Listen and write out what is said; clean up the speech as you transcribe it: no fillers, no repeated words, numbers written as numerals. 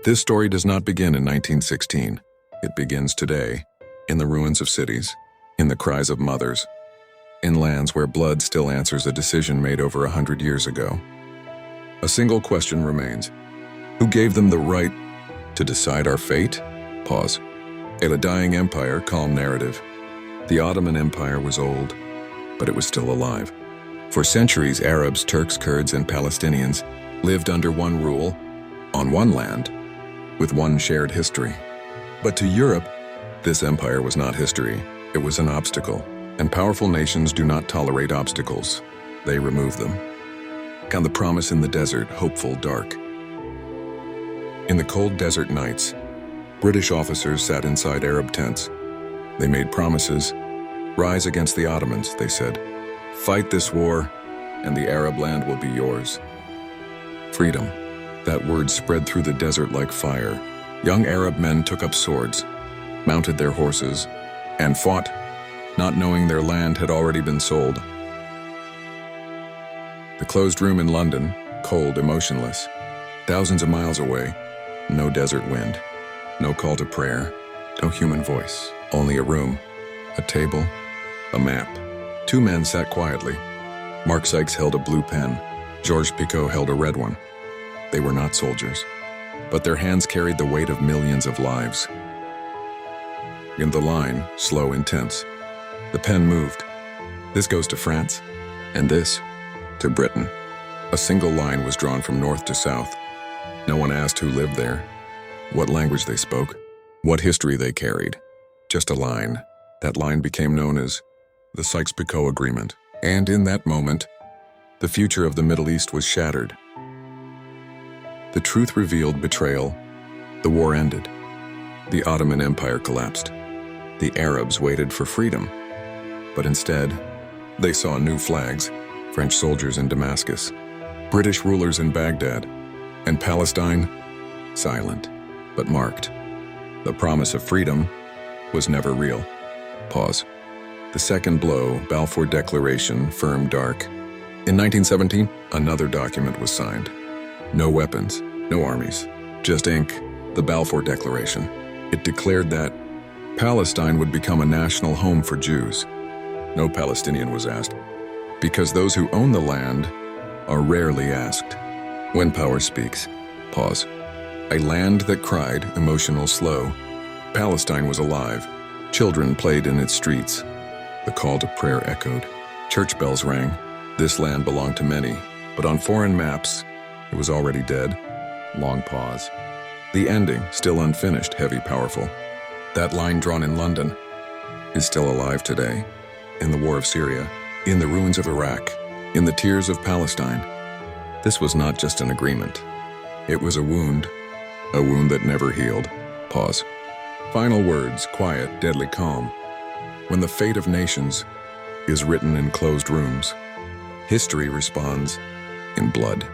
This story does not begin in 1916. It begins today, in the ruins of cities, in the cries of mothers, in lands where blood still answers a decision made over 100 years ago. A single question remains. Who gave them the right to decide our fate? Pause. A dying empire, calm narrative. The Ottoman Empire was old, but it was still alive. For centuries, Arabs, Turks, Kurds, and Palestinians lived under one rule, on one land, with one shared history. But to Europe, this empire was not history. It was an obstacle, and powerful nations do not tolerate obstacles. They remove them. And the promise in the desert, hopeful, dark. In the cold desert nights, British officers sat inside Arab tents. They made promises. Rise against the Ottomans, they said. Fight this war, and the Arab land will be yours. Freedom. That word spread through the desert like fire. Young Arab men took up swords, mounted their horses, and fought, not knowing their land had already been sold. The closed room in London, cold, emotionless. Thousands of miles away, no desert wind, no call to prayer, no human voice. Only a room, a table, a map. Two men sat quietly. Mark Sykes held a blue pen. Sykes Picot held a red one. They were not soldiers, but their hands carried the weight of millions of lives. In the line, slow, intense, the pen moved. This goes to France, and this to Britain. A single line was drawn from north to south. No one asked who lived there, what language they spoke, what history they carried. Just a line. That line became known as the Sykes Picot Agreement. And in that moment, the future of the Middle East was shattered. The truth revealed betrayal. The war ended. The Ottoman Empire collapsed. The Arabs waited for freedom. But instead, they saw new flags, French soldiers in Damascus, British rulers in Baghdad, and Palestine, silent, but marked. The promise of freedom was never real. Pause. The second blow, Balfour Declaration, firm, dark. In 1917, another document was signed. No weapons, no armies, just ink, the Balfour Declaration. It declared that Palestine would become a national home for Jews. No Palestinian was asked, because those who own the land are rarely asked. When power speaks, pause. A land that cried, emotional, slow. Palestine was alive. Children played in its streets. The call to prayer echoed. Church bells rang. This land belonged to many, but on foreign maps, it was already dead. Long pause. The ending, still unfinished, heavy, powerful. That line drawn in London is still alive today. In the war of Syria, in the ruins of Iraq, in the tears of Palestine. This was not just an agreement. It was a wound that never healed. Pause. Final words, quiet, deadly calm. When the fate of nations is written in closed rooms, history responds in blood.